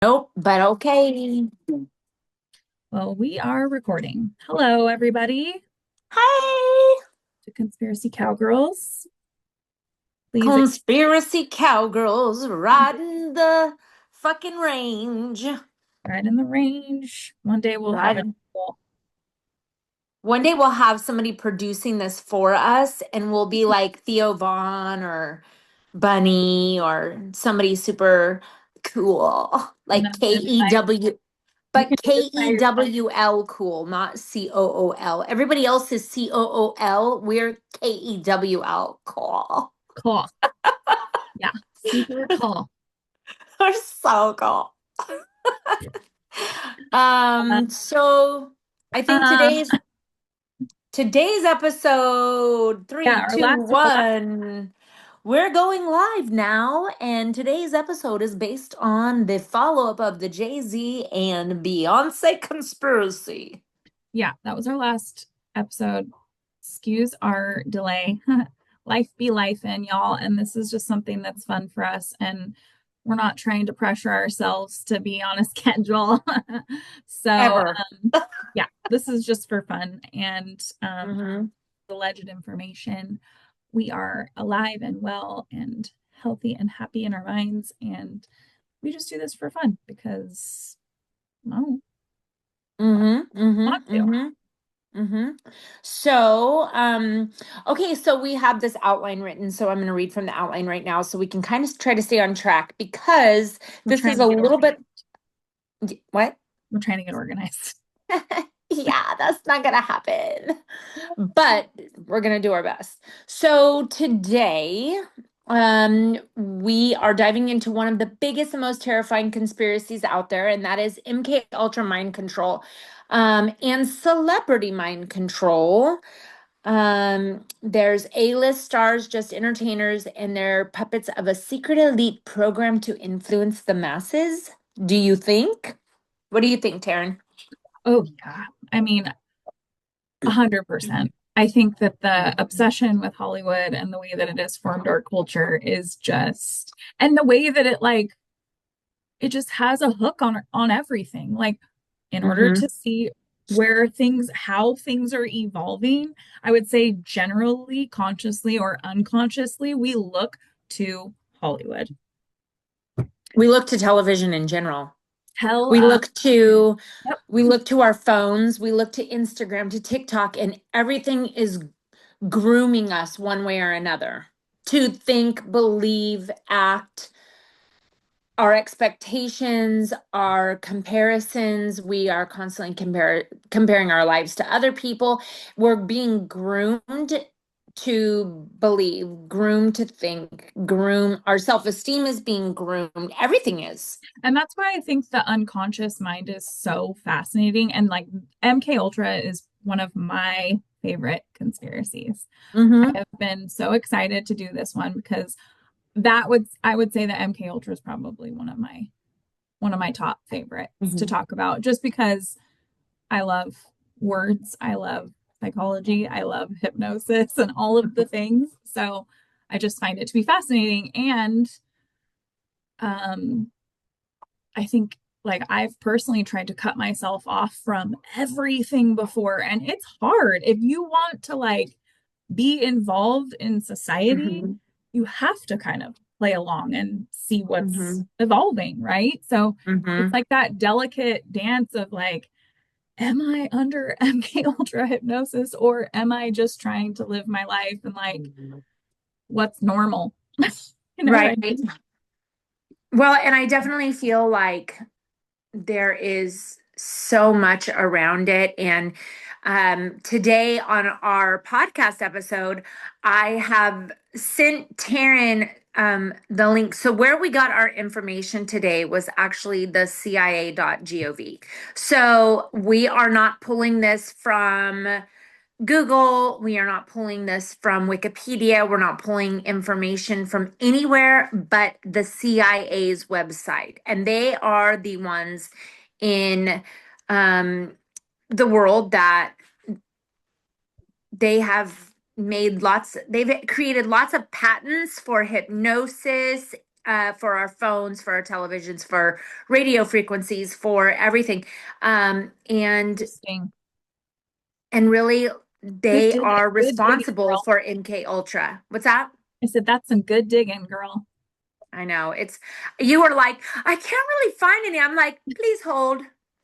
Nope, but okay. Well, we are recording. Hello, everybody, Hey, to Conspiracy Cowgirls. Please conspiracy cowgirls riding the fucking range. ride in the range. One day we'll have a Ride. well, One day we'll have somebody producing this for us, and we'll be like Theo Vaughn or Bunny or somebody super cool, and like then we're gonna be like, you But can do this by yourself. KEWL cool, not COOL. Everybody else is COOL. We're KEWL cool. Cool. Yeah, super cool. We're so cool. Uh, So I think um, today's episode yeah, three, our two, last, one. We're going live now, and today's episode is based on the follow-up of the Jay-Z and Beyonce conspiracy. yeah, that was our last episode. Excuse our delay. Life be life in y'all, and this is just something that's fun for us, and we're not trying to pressure ourselves to be on a schedule. So, Ever. yeah, this is just for fun and Hmm. alleged information. We are alive and well and healthy and happy in our minds, and we just do this for fun because, well, Mm-hmm. want Mm-hmm. to. Mm-hmm. Mm-hmm. So, okay, so we have this outline written, so I'm going to read from the outline right now so we can kind of try to stay on track because We're this is trying to a get little organized. bit, what? We're trying to get organized. Yeah, that's not gonna happen. But we're gonna do our best. So today, we are diving into one of the biggest and most terrifying conspiracies out there, and that is MK Ultra mind control, and celebrity mind control. There's A-list stars, just entertainers, and they're puppets of a secret elite program to influence the masses. Do you think? What do you think, Taryn? Oh, yeah. I mean, 100%. I think that the obsession with Hollywood and the way that it has formed our culture is just, and the way that it just has a hook on everything. Like, in order Mm-hmm. to see how things are evolving, I would say generally, consciously or unconsciously, we look to Hollywood. We look to television in general. Tell We look to yep, we look to our phones, we look to Instagram, to TikTok, and everything is grooming us one way or another to think, believe, act, our expectations, our comparisons. We are constantly comparing our lives to other people. We're being groomed to believe, groomed to think, groom. Our self-esteem is being groomed. Everything is. and that's why I think the unconscious mind is so fascinating. And like MK Ultra is one of my favorite conspiracies. I Mm-hmm. have been so excited to do this one because I would say that MK Ultra is probably one of my top favorites to Mm-hmm. talk about just because I love words, I love psychology, I love hypnosis and all of the things. So I just find it to be fascinating. And um, I think like I've personally tried to cut myself off from everything before, and it's hard. If you want to like be involved in society, Mm-hmm. you have to kind of play along and see what's Mm-hmm. evolving, right? So it's Mm-hmm. like that delicate dance of like, am I under MK Ultra hypnosis or am I just trying to live my life and like what's normal? You know what I Right. mean? Well, and I definitely feel like there is so much around it. And today on our podcast episode, I have sent Taryn the link. So where we got our information today was actually the CIA.gov. So we are not pulling this from Google. We are not pulling this from Wikipedia. We're not pulling information from anywhere but the CIA's website. And they are the ones in um, the world that they've created lots of patents for hypnosis, for our phones, for our televisions, for radio frequencies, for everything. Um, and Interesting. and really Good they digging. are Good digging, responsible girl. for MK Ultra. What's that? I said that's some good digging, girl. I know it's you were like, I can't really find any. I'm like, please hold.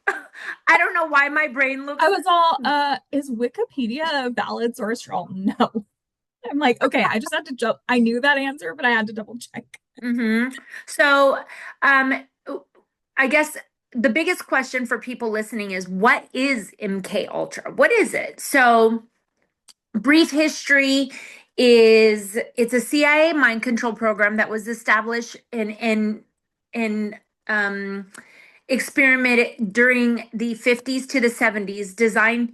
I don't know why my brain I looks. was all, is Wikipedia a valid source for all? No. I'm like, okay, I just had to jump. I knew that answer, but I had to double check. Hmm. So, um, I guess the biggest question for people listening is what is MK Ultra? What is it? So, brief history is it's a CIA mind control program that was established in um experimented during the 50s to the 70s, designed.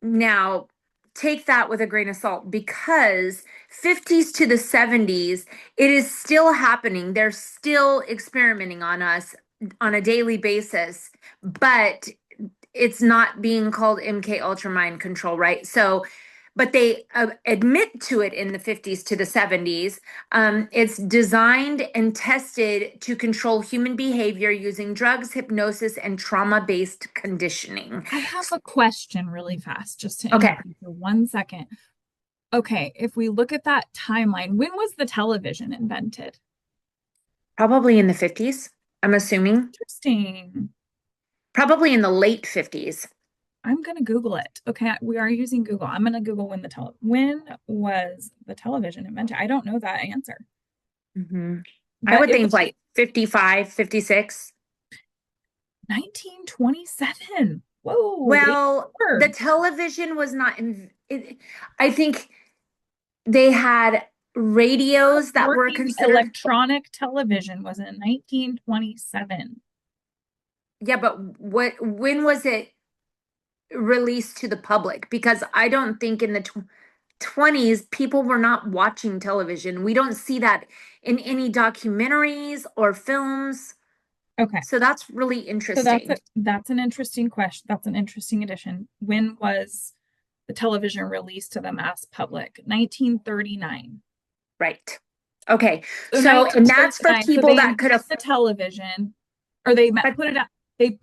Now, take that with a grain of salt because 50s to the 70s, it is still happening. They're still experimenting on us on a daily basis, but it's not being called MK Ultra mind control, right? So, but they admit to it in the 50s to the 70s. It's designed and tested to control human behavior using drugs, hypnosis, and trauma based conditioning. I have a question really fast, just to Okay. interrupt you for 1 second. Okay, if we look at that timeline, when was the television invented? Probably in the 50s, I'm assuming. Interesting. Probably in the late 50s. I'm gonna Google it. Okay, we are using Google. I'm gonna Google when was the television invented? I don't know that answer, Hmm. I but would it was think like 55, 56. 1927. Whoa, way Well, the more. television was not in it, I think they had radios First that were working considered. electronic television was in 1927. Yeah, but when was it released to the public? Because I don't think in the 20s people were not watching television. We don't see that in any documentaries or films. Okay, So that's really so interesting. that's an interesting question. That's an interesting addition. When was the television released to the mass public? 1939. Right. Okay. So So, and that's for 1939. So people they that could invented have, the television, or they but put it out. They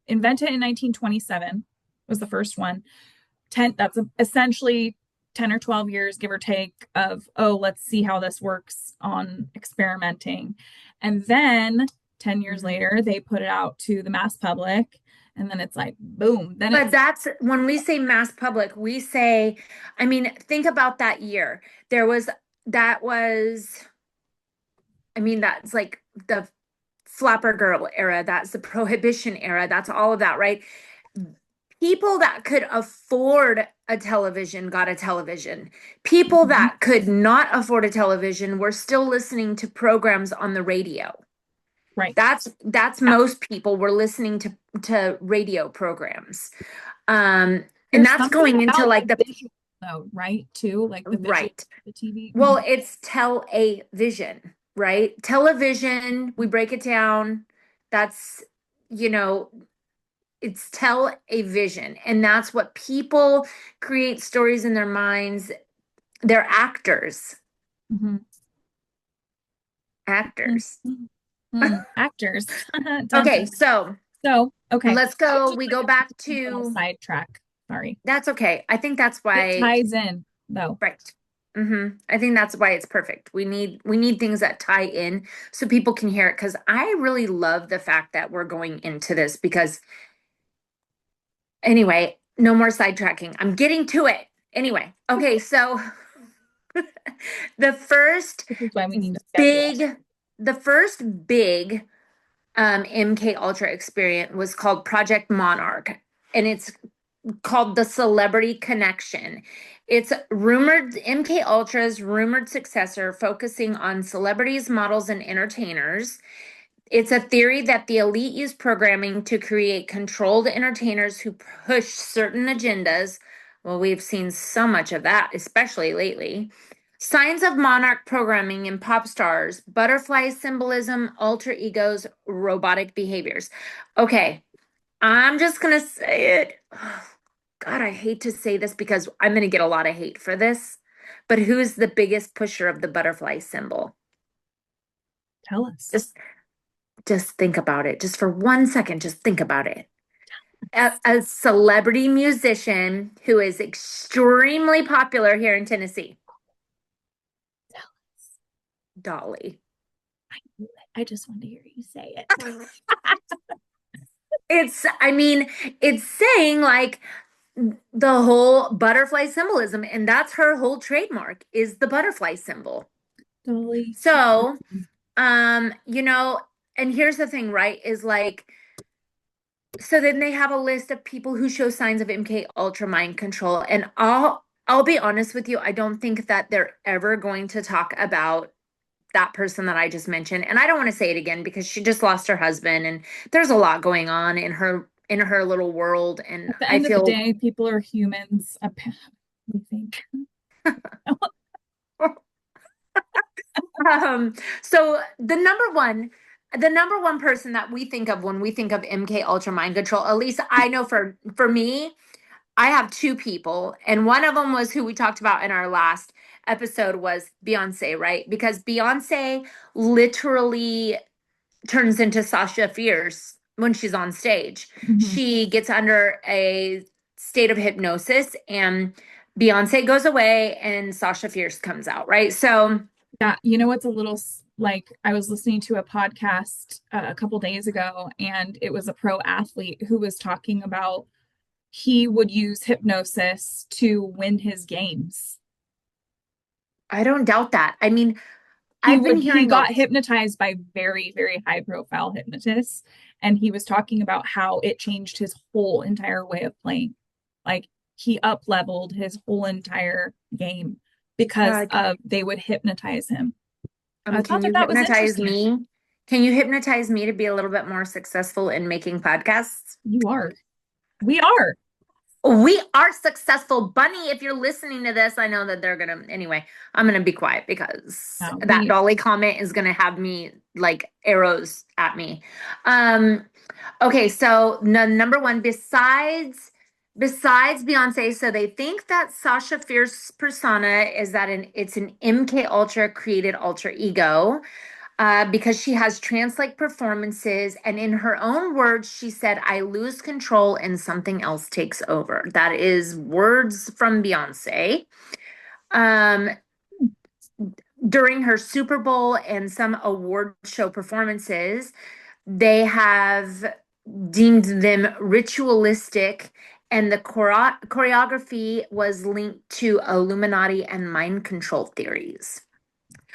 invented it in 1927 was the first one. That's essentially 10 or 12 years, give or take, of, oh, let's see how this works on experimenting. And then 10 years Mhm. later, they put it out to the mass public. And then it's like, boom. Then But it's, that's when we say mass public, we say, I mean, think about that year. There was, that was, I mean, that's like the flapper girl era, that's the prohibition era, that's all of that, right? People that could afford a television got a television. People mhm, that could not afford a television were still listening to programs on the radio. right. That's Yeah. most people were listening to radio programs. Um, and There's that's something going into about like the the visual, though, right? Too, like the visual, right. the TV. Well, it's tell-a-vision, right? Television, we break it down. That's, you know, it's tell a vision. And that's what people create stories in their minds. They're actors. Mhm. Actors. Actors. Dun, Okay, dun. so So, okay. let's That was go. just We like go a back quick little to sidetrack. Sorry. that's okay. I think that's It why. ties in, though. Right. I think that's why it's perfect. We need things that tie in so people can hear it because I really love the fact that we're going into this because anyway, no more sidetracking. I'm getting to it. Anyway, okay, so the first This is why we need to schedule. big the first big MK Ultra experience was called Project Monarch, and it's called the Celebrity Connection. It's rumored MK Ultra's rumored successor, focusing on celebrities, models, and entertainers. It's a theory that the elite use programming to create controlled entertainers who push certain agendas. Well, we've seen so much of that, especially lately. Signs of monarch programming in pop stars, butterfly symbolism, alter egos, robotic behaviors. Okay, I'm just gonna say it. God, I hate to say this because I'm gonna get a lot of hate for this. But who's the biggest pusher of the butterfly symbol? Tell us. Just just think about it. Just for 1 second, just think about it. A celebrity musician who is extremely popular here in Tennessee, Tell us. Dolly. I knew it. I just wanted to hear you say it. I mean, it's saying like the whole butterfly symbolism, and that's her whole trademark is the butterfly symbol. Dolly So, Parton. you know, and here's the thing, right? Is like, so then they have a list of people who show signs of MK Ultra mind control, and I'll be honest with you, I don't think that they're ever going to talk about that person that I just mentioned. And I don't want to say it again because she just lost her husband and there's a lot going on in her little world, and At the I end of the feel day, people are humans. We think. so the number one person that we think of when we think of MK Ultra mind control, at least I know for me, I have two people, and one of them was who we talked about in our last episode was Beyonce, right? Because Beyonce literally turns into Sasha Fierce when she's on stage. Mhm. She gets under a state of hypnosis and Beyonce goes away and Sasha Fierce comes out, right? So Yeah, you know what's a little like I was listening to a podcast a couple days ago, and it was a pro athlete who was talking about he would use hypnosis to win his games. I don't doubt that. I mean, He I've been would he hearing got hypnotized by very, very high profile hypnotists, and he was talking about how it changed his whole entire way of playing. Like he up leveled his whole entire game because of they would hypnotize him. I thought can that you that was hypnotize interesting. me? Can you hypnotize me to be a little bit more successful in making podcasts? You are. We are. We are successful. Bunny, if you're listening to this, I know that they're gonna, anyway, I'm gonna be quiet because that We Dolly comment is gonna have me like arrows at me. Um, okay, so number one, besides Beyonce, so they think that Sasha Fierce persona is that it's an MK Ultra created alter ego, because she has trance-like performances. And in her own words, she said, I lose control and something else takes over. That is words from Beyonce. Um, During her Super Bowl and some award show performances, they have deemed them ritualistic, and the choreography was linked to Illuminati and mind control theories,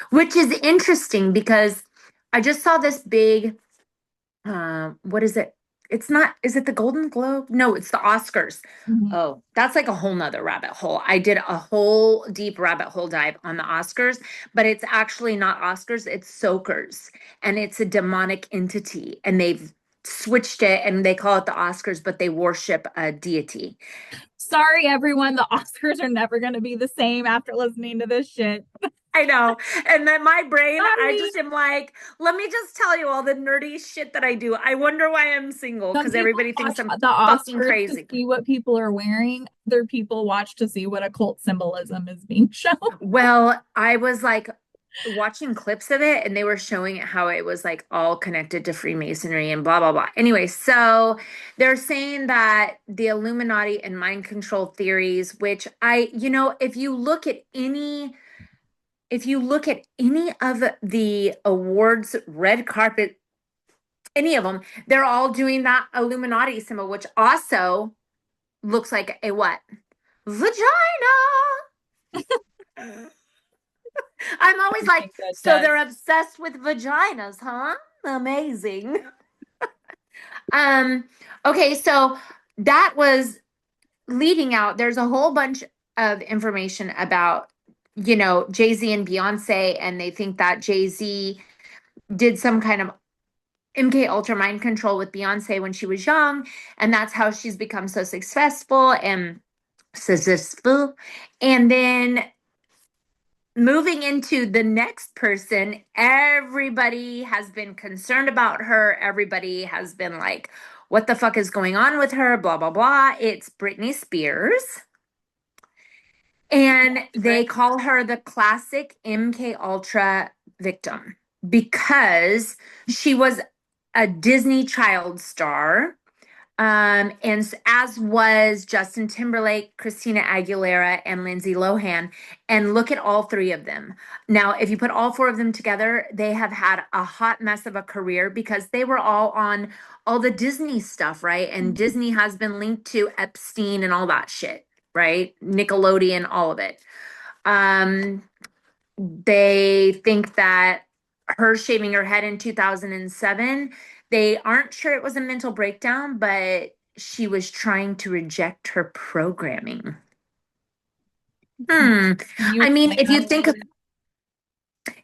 which is interesting because I just saw this big what is it? It's not, is it the Golden Globe? No, it's the Oscars. Mhm. Oh, that's like a whole nother rabbit hole. I did a whole deep rabbit hole dive on the Oscars, but it's actually not Oscars, it's Soakers, and it's a demonic entity, and they've switched it and they call it the Oscars, but they worship a deity. Sorry, everyone. The Oscars are never going to be the same after listening to this shit. I know. And then my brain, I Sorry. just am like, let me just tell you all the nerdy shit that I do. I wonder why I'm single Some because people everybody thinks watch I'm the fucking Oscars to crazy. see what people are wearing. Other people watch to see what occult symbolism is being shown. Well, I was like watching clips of it and they were showing it how it was like all connected to Freemasonry and blah blah blah. Anyway, so they're saying that the Illuminati and mind control theories, which if you look at any of the awards, red carpet, any of them, they're all doing that Illuminati symbol, which also looks like a what? Vagina. I'm always I like, think that so does. they're obsessed with vaginas, huh? Amazing. Um, okay, so that was leading out. There's a whole bunch of information about, Jay-Z and Beyonce, and they think that Jay-Z did some kind of MK Ultra mind control with Beyonce when she was young, and that's how she's become so successful. And then moving into the next person, everybody has been concerned about her. Everybody has been like, what the fuck is going on with her? Blah, blah, blah. It's Britney Spears. And they Right. call her the classic MK Ultra victim. because she was a Disney child star. As was Justin Timberlake, Christina Aguilera, and Lindsay Lohan. And look at all three of them. Now, if you put all four of them together, they have had a hot mess of a career because they were all on all the Disney stuff, right? And Disney has been linked to Epstein and all that shit, right? Nickelodeon, all of it. Um, they think that her shaving her head in 2007, they aren't sure it was a mental breakdown, but she was trying to reject her programming. Hmm. You I mean, explain that a little bit?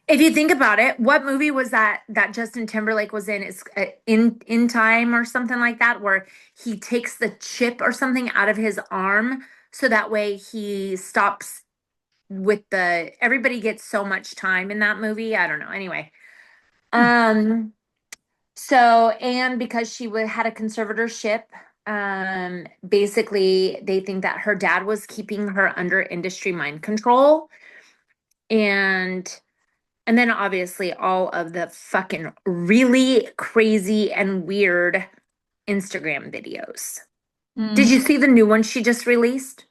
if you think about it, what movie was that Justin Timberlake was in? It's in time or something like that, where he takes the chip or something out of his arm so that way he stops with the everybody gets so much time in that movie. I don't know. Anyway, Hmm. um, so and because she had a conservatorship, basically they think that her dad was keeping her under industry mind control, and and then obviously all of the fucking really crazy and weird Instagram videos. Did Mm-hmm. you see the new one she just released?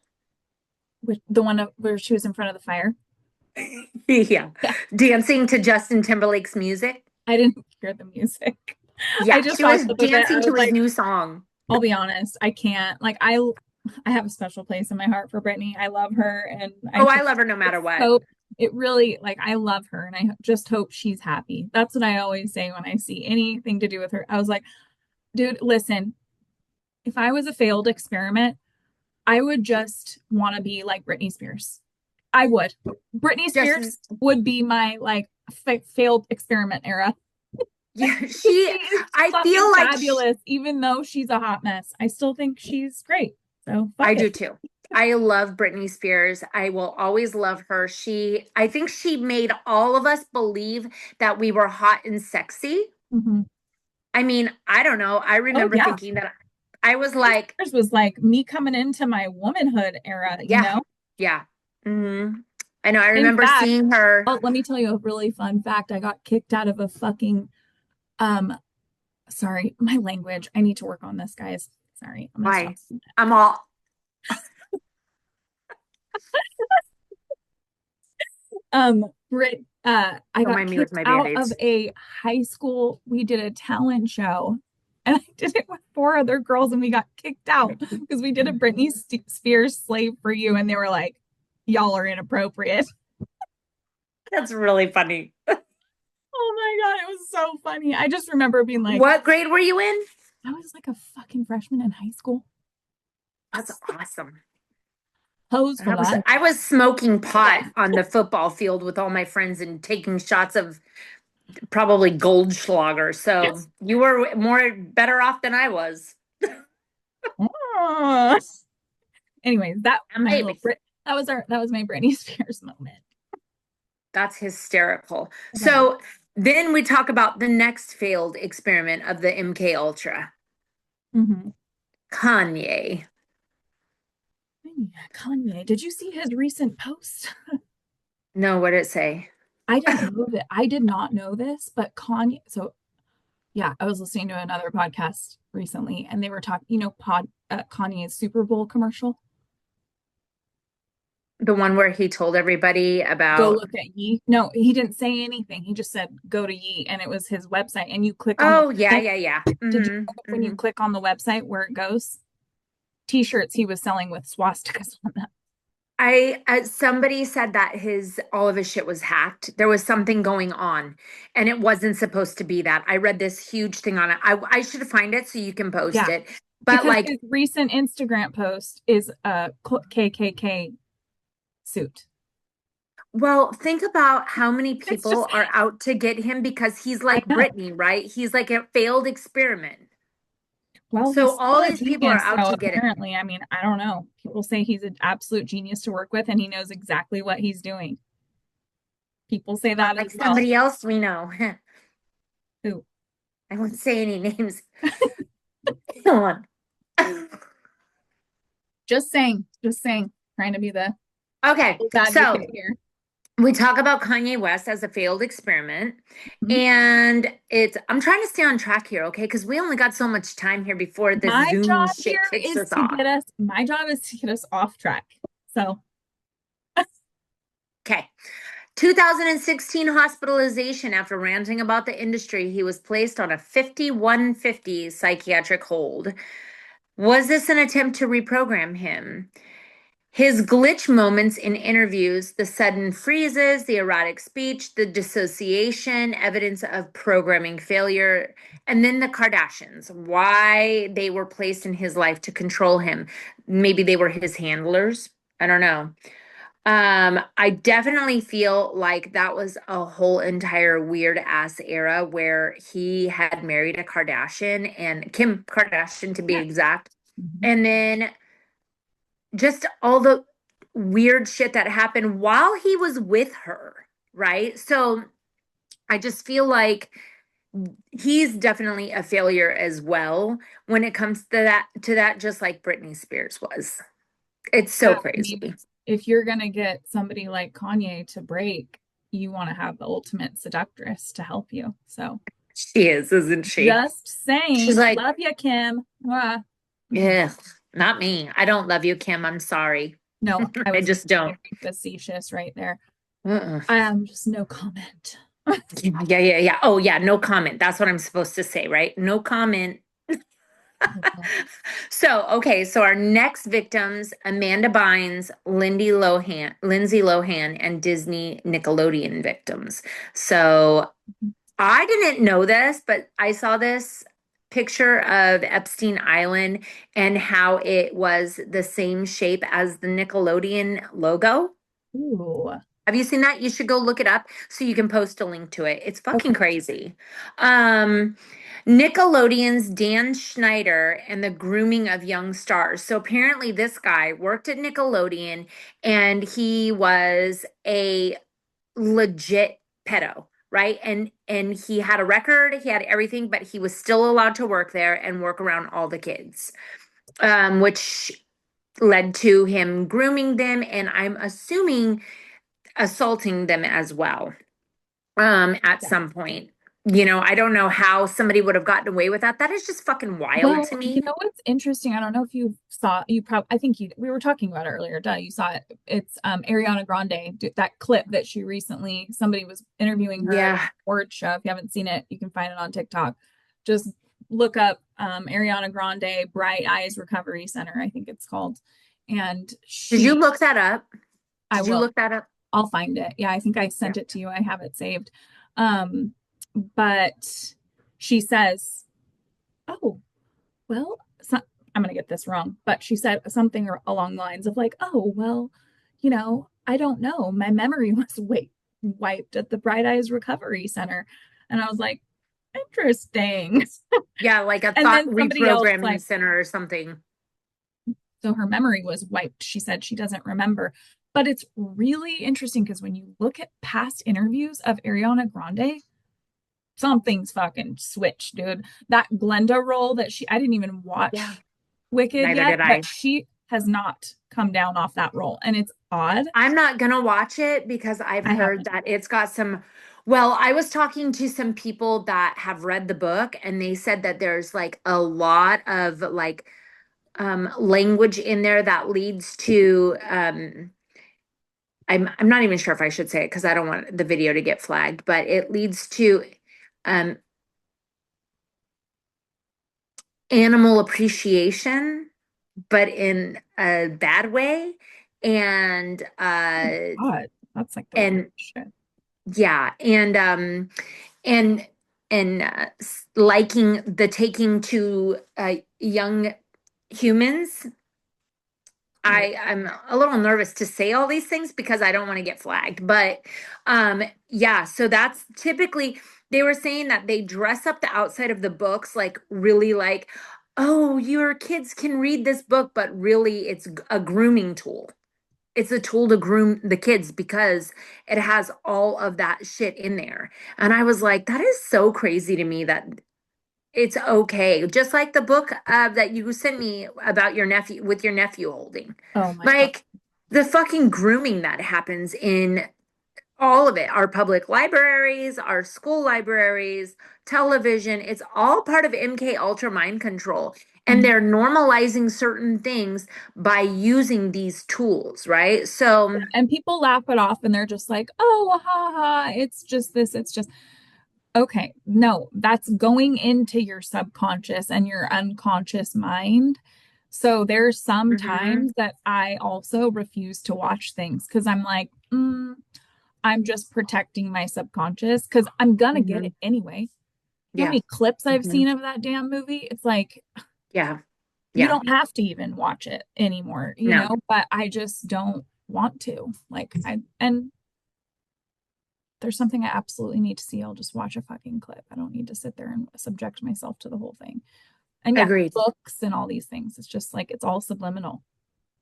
With the one where she was in front of the fire. Yeah. Yeah, Dancing to Justin Timberlake's music. I didn't hear the music. I Yeah, just she saw was clip of it. I dancing was to his like, new song. I'll be honest, I can't. Like I have a special place in my heart for Britney. I love her and I Oh, I just love her no matter what. hope it really like I love her and I just hope she's happy. That's what I always say when I see anything to do with her. I was like, dude, listen, if I was a failed experiment, I would just want to be like Britney Spears. I would. Britney Justin, Spears would be my like failed experiment era. yeah, She is I fucking feel like fabulous, even though she's a hot mess. I still think she's great. So fuck I it. do too. I love Britney Spears. I will always love her. I think she made all of us believe that we were hot and sexy. Mhm. I mean, I don't know. I Oh remember yeah. thinking that I was Britney like, Spears was like me coming into my womanhood era, you yeah, know? yeah. I know. I In remember fact, seeing her. oh, let me tell you a really fun fact. I got kicked out of a fucking um sorry, my language. I need to work on this, guys. Sorry, I'm gonna stop. Why? I'm all, Brit I don't got mind me with kicked my out of band-aids. a high school. We did a talent show and I did it with four other girls and we got kicked out because we did a Britney Spears Slave for You and they were like, y'all are inappropriate. That's really funny. Oh my God, it was so funny. I just remember being like, What grade were you in? I was like a fucking freshman in high school. That's awesome. Pose for life. I was smoking For pot life. on the football field with all my friends and taking shots of probably Goldschlager. So you were more better off than I was. Ah. Anyways, And maybe that was my Britney Spears moment. that's hysterical. Okay. So then we talk about the next failed experiment of the MK Ultra. Mm-hmm. Kanye. Kanye, did you see his recent post? No, what did it say? I didn't know that. I did not know this, but Kanye. So yeah, I was listening to another podcast recently, and they were talking. Kanye's Super Bowl commercial. The one where he told everybody Go about, look at Ye. No, he didn't say anything. He just said go to Ye, and it was his website. And you click on the oh, yeah, website. yeah, yeah. Did you know when you Hmm. click on the website where it goes? T-shirts he was selling with swastikas on them. Somebody said that all of his shit was hacked. There was something going on, and it wasn't supposed to be that. I read this huge thing on it. I should find it so you can post Yeah, it. But because like, his recent Instagram post is a KKK suit. well, think about how many It's just, people are out to get him because he's I like know. Britney, right? He's like a failed experiment. Well, So he's all still a these people are genius, out so to get him. apparently, I mean, I don't know. People say he's an absolute genius to work with and he knows exactly what he's doing. People say that Like as well. somebody else we know. Who? I won't say any names. Come on. Just saying, trying to be the Okay, so advocate here. We talk about Kanye West as a failed experiment. Mhm. And I'm trying to stay on track here, okay? Because we only got so much time here before this My Zoom job shit here kicks is us to off. get us, my job is to get us off track. So, Okay. 2016 hospitalization after ranting about the industry. He was placed on a 5150 psychiatric hold. Was this an attempt to reprogram him? His glitch moments in interviews, the sudden freezes, the erratic speech, the dissociation, evidence of programming failure, and then the Kardashians, why they were placed in his life to control him. Maybe they were his handlers. I don't know. I definitely feel like that was a whole entire weird ass era where he had married a Kardashian and Kim Kardashian to be yeah. exact. Mhm. And then just all the weird shit that happened while he was with her, right? So I just feel like he's definitely a failure as well when it comes to that, just like Britney Spears was. It's so Yeah, I mean, crazy. if you're gonna get somebody like Kanye to break, you want to have the ultimate seductress to help you. So, She is, isn't she? just She's saying, like, love you, Kim. Ah. yeah, not me. I don't love you, Kim. I'm sorry. No, I I was just being don't. very facetious right there. Uh-uh. I am just no comment. Yeah, yeah, yeah, yeah. Oh, yeah, no comment. That's what I'm supposed to say, right? No comment. So, okay, so our next victims, Amanda Bynes, Lindsay Lohan, and Disney Nickelodeon victims. So I didn't know this, but I saw this picture of Epstein Island and how it was the same shape as the Nickelodeon logo. Ooh, Have you seen that? You should go look it up so you can post a link to it. It's fucking okay. crazy. Um, Nickelodeon's Dan Schneider and the grooming of young stars. So apparently this guy worked at Nickelodeon and he was a legit pedo, right? And he had a record, he had everything, but he was still allowed to work there and work around all the kids. Which led to him grooming them and I'm assuming assaulting them as well at Yeah. some point. I don't know how somebody would have gotten away with that. That is just fucking wild Well, to you me. know what's interesting? I don't know if you saw, you probably, I think we were talking about it earlier. Duh, you saw it. It's Ariana Grande, that clip that she recently, somebody was interviewing her at an Yeah. award show. If you haven't seen it, you can find it on TikTok. Just look up Ariana Grande Bright Eyes Recovery Center, I think it's called. And Did you she, look that up? I Did you will, look that up? I'll find it. Yeah, I think I Yeah. sent it to you. I have it saved. Um, but she says, oh, well, so, I'm going to get this wrong, but she said something along the lines of like, oh, well, I don't know. My memory was wiped at the Bright Eyes Recovery Center. And I was like, interesting. Yeah, like a And thought then somebody else reprogramming like, center or something. so her memory was wiped. She said she doesn't remember. But it's really interesting because when you look at past interviews of Ariana Grande, something's fucking switched, dude. That Glenda role that I didn't even Yeah. watch Wicked Neither yet, did but I. she has not come down off that role. And it's odd. I'm not gonna watch it because I've I heard haven't. that it's got some. Well, I was talking to some people that have read the book and they said that there's like a lot of like language in there that leads to I'm not even sure if I should say it because I don't want the video to get flagged, but it leads to um animal appreciation, but in a bad way. And Oh, God. That's like the weird and shit. yeah, and liking the taking to young humans. Ugh. I'm a little nervous to say all these things because I don't want to get flagged. But yeah, so that's typically they were saying that they dress up the outside of the books like really like, oh, your kids can read this book, but really it's a grooming tool. It's a tool to groom the kids because it has all of that shit in there. And I was like, that is so crazy to me that it's okay. Just like the book that you sent me about your nephew with your nephew holding. Oh my God. Like the fucking grooming that happens in All of it, our public libraries, our school libraries, television, it's all part of MK Ultra mind control. And Mhm. they're normalizing certain things by using these tools, right? So, And people laugh it off and they're just like, oh, ha ha, it's just this, it's just okay. No, that's going into your subconscious and your unconscious mind. So there's some mhm, times that I also refuse to watch things because I'm like, I'm just protecting my subconscious because I'm gonna get it mhm, anyway. You know how yeah, many clips I've mhm, seen of that damn movie? It's like yeah, you yeah, don't have to even watch it anymore, no, but I just don't want to. And there's something I absolutely need to see, I'll just watch a fucking clip. I don't need to sit there and subject myself to the whole thing. And yeah, agreed. books and all these things. It's just like it's all subliminal.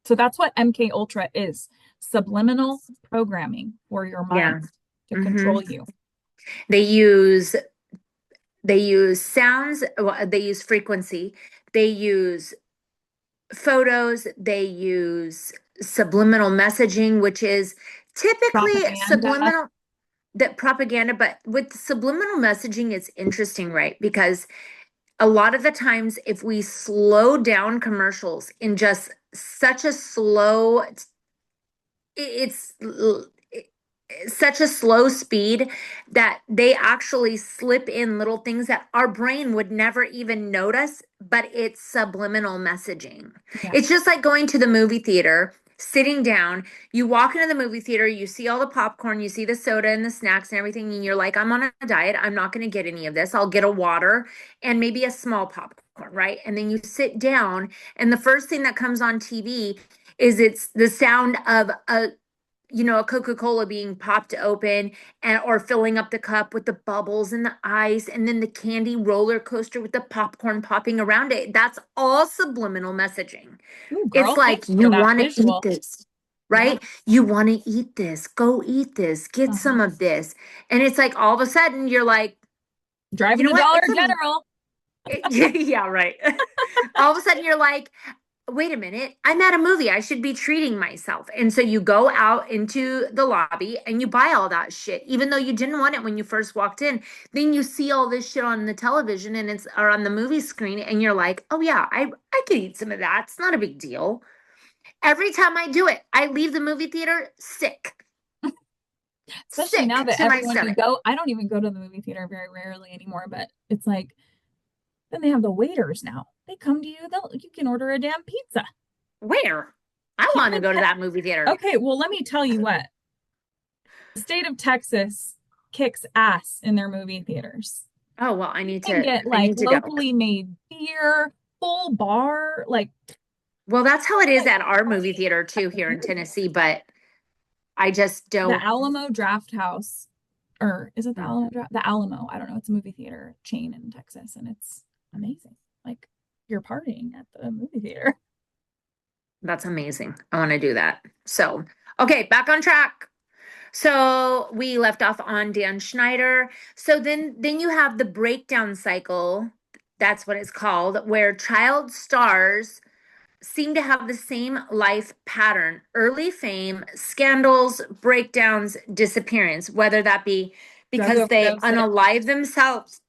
So that's what MK Ultra is. Subliminal programming for your mind Yeah. to hmm control you. They use they use sounds, well, they use frequency, they use photos, they use subliminal messaging, which is typically Propaganda. subliminal that propaganda, but with subliminal messaging, it's interesting, right? Because a lot of the times, if we slow down commercials in just such a slow, it's such a slow speed that they actually slip in little things that our brain would never even notice, but it's subliminal messaging. Yeah. It's just like going to the movie theater, sitting down, you walk into the movie theater, you see all the popcorn, you see the soda and the snacks and everything, and you're like, I'm on a diet. I'm not going to get any of this. I'll get a water and maybe a small popcorn, right? And then you sit down, and the first thing that comes on TV is it's the sound of a Coca-Cola being popped open and or filling up the cup with the bubbles and the ice and then the candy roller coaster with the popcorn popping around it. That's all subliminal messaging. Ooh, It's girl, like thanks for you that want to eat visual. this, Yeah. right? You want to eat this. Go eat this. Get Uh-huh. some of this. And it's like all of a sudden you're like, you Driving know to what? Dollar It's a General. yeah, right. All of a sudden you're like, wait a minute, I'm at a movie. I should be treating myself. And so you go out into the lobby and you buy all that shit, even though you didn't want it when you first walked in. Then you see all this shit on the television and it's or on the movie screen, and you're like, oh yeah, I could eat some of that. It's not a big deal. Every time I do it, I leave the movie theater sick, Especially now sick that to my everyone you stomach. go, I don't even go to the movie theater very rarely anymore, but it's like then they have the waiters now. They come to you, you can order a damn pizza. Where? I Here want to in go to that movie theater. Okay, well, let me tell you what. The state of Texas kicks ass in their movie theaters. Oh well, You can get I like need to go. locally made beer, full bar, like Well, that's how it is like at our movie theater too here in Tennessee, but I just the don't. Alamo Draft House, or is it the Mm, Alamo Draft? The Alamo. I don't know. It's a movie theater chain in Texas, and it's amazing. Like you're partying at the movie theater. that's amazing. I want to do that. So, okay, back on track. So we left off on Dan Schneider. So then you have the breakdown cycle. That's what it's called, where child stars seem to have the same life pattern: early fame, scandals, breakdowns, disappearance, whether that be Drug because they overdoses, unalive themselves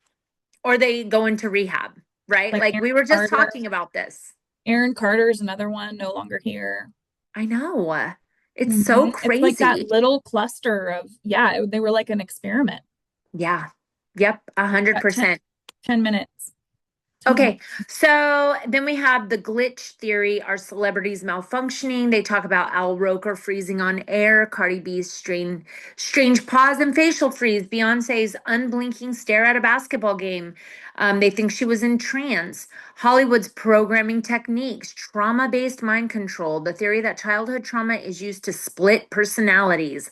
or they go into rehab, right? like Like we were just Carter. talking about this. Aaron Carter's another one, no longer here. I know. It's so It's like that crazy. little cluster of, yeah, they were like an experiment. Yeah. Yep. a hundred Got 10, percent. 10 minutes. 10 minutes. Okay, so then we have the glitch theory. Are celebrities malfunctioning? They talk about Al Roker freezing on air, Cardi B's strange pause and facial freeze, Beyonce's unblinking stare at a basketball game. They think she was in trance. Hollywood's programming techniques, trauma-based mind control, the theory that childhood trauma is used to split personalities.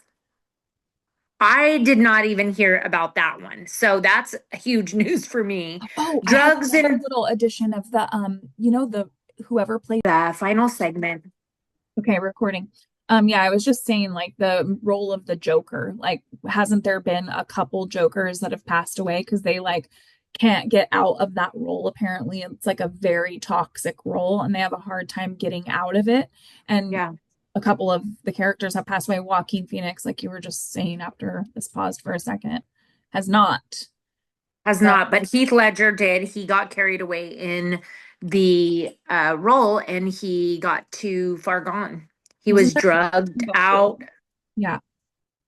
I did not even hear about that one. So that's huge news for me. Oh, I have Drugs another and little addition of the the whoever played the final segment. okay, recording. Yeah, I was just saying like the role of the Joker. Like, hasn't there been a couple Jokers that have passed away because they like can't get out of that role? Apparently, it's like a very toxic role and they have a hard time getting out of it. And Yeah. a couple of the characters have passed away. Joaquin Phoenix, like you were just saying after this paused for a second, has not. Has So not, but Heath Ledger did. He got carried away in the role and he got too far gone. He wasn't was there drugged before? out. Yeah.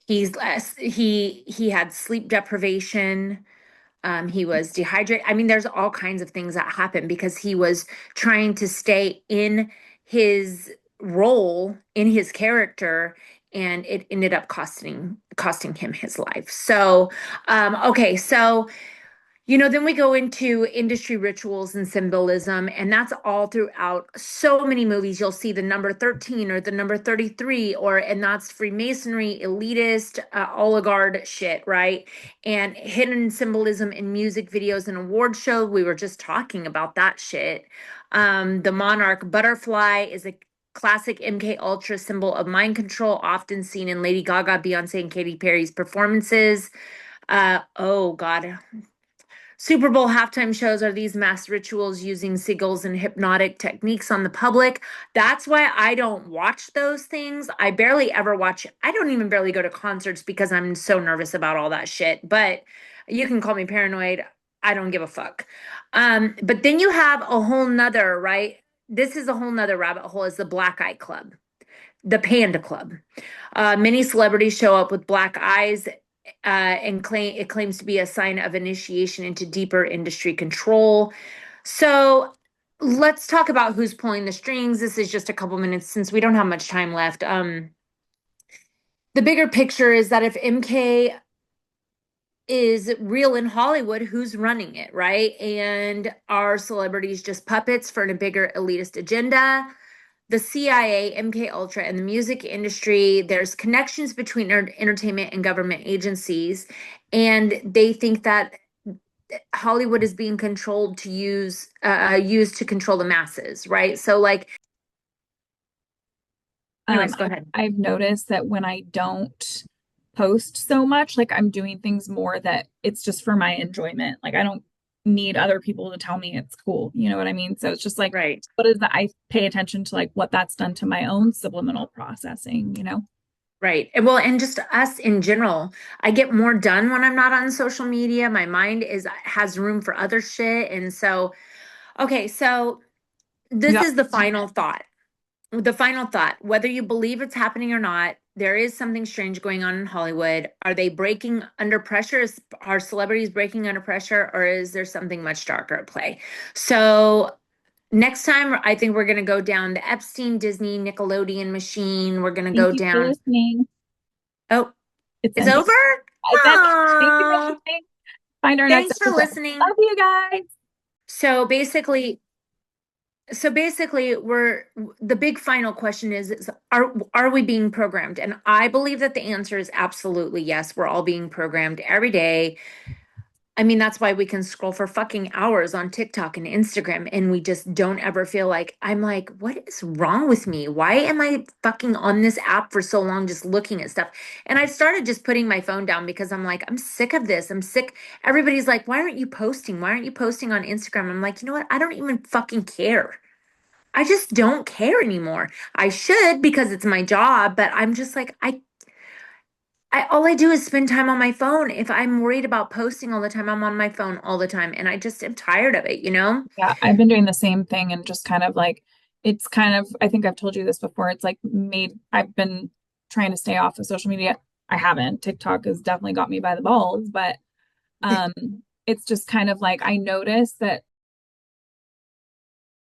He had sleep deprivation. He was dehydrated. I mean, there's all kinds of things that happened because he was trying to stay in his role, in his character, and it ended up costing him his life. So, okay, so then we go into industry rituals and symbolism, and that's all throughout so many movies. You'll see the number 13 or the number 33, and that's Freemasonry, elitist, oligarch shit, right? And hidden symbolism in music videos and award show. We were just talking about that shit. The monarch butterfly is a classic MK Ultra symbol of mind control, often seen in Lady Gaga, Beyonce, and Katy Perry's performances. Oh God, Super Bowl halftime shows are these mass rituals using sigils and hypnotic techniques on the public. That's why I don't watch those things. I barely ever watch, I don't even barely go to concerts because I'm so nervous about all that shit. But you can call me paranoid. I don't give a fuck. But then you have a whole nother, right? This is a whole nother rabbit hole is the Black Eye Club, the Panda Club. Many celebrities show up with black eyes and claims to be a sign of initiation into deeper industry control. So let's talk about who's pulling the strings. This is just a couple minutes since we don't have much time left. The bigger picture is that if MK is real in Hollywood, who's running it, right? And are celebrities just puppets for a bigger elitist agenda? The CIA, MK Ultra, and the music industry, there's connections between entertainment and government agencies, and they think that Hollywood is being controlled to used to control the masses, right? So, like, anyways, go ahead. I've noticed that when I don't post so much, like I'm doing things more that it's just for my enjoyment. Like I don't need other people to tell me it's cool. You know what I mean? So it's just like, Right. what is that? I pay attention to like what that's done to my own subliminal processing, you know? Right. And well, and just us in general, I get more done when I'm not on social media. My mind is has room for other shit. And so, okay, so this Yep. is the final thought. The final thought, whether you believe it's happening or not, there is something strange going on in Hollywood. Are they breaking under pressure? Are celebrities breaking under pressure, or is there something much darker at play? So, next time, I think we're going to go down the Epstein, Disney, Nickelodeon machine. We're going to Thank go you for down. listening. Oh, It's it's ending. over? It's ending. Thank you for Oh, listening. Find our next thanks for episode. listening. Love you guys. So basically, we're the big final question is are we being programmed? And I believe that the answer is absolutely yes. We're all being programmed every day. I mean, that's why we can scroll for fucking hours on TikTok and Instagram and we just don't ever feel like I'm like, what is wrong with me? Why am I fucking on this app for so long just looking at stuff? And I started just putting my phone down because I'm like, I'm sick of this. I'm sick. Everybody's like, why aren't you posting? Why aren't you posting on Instagram? I'm like, you know what? I don't even fucking care. I just don't care anymore. I should because it's my job, but I'm just like I all I do is spend time on my phone. If I'm worried about posting all the time, I'm on my phone all the time and I just am tired of it, you know? Yeah, I've been doing the same thing and just kind of like it's kind of I think I've told you this before. It's like made I've been trying to stay off of social media. I haven't. TikTok has definitely got me by the balls, but um it's just kind of like I notice that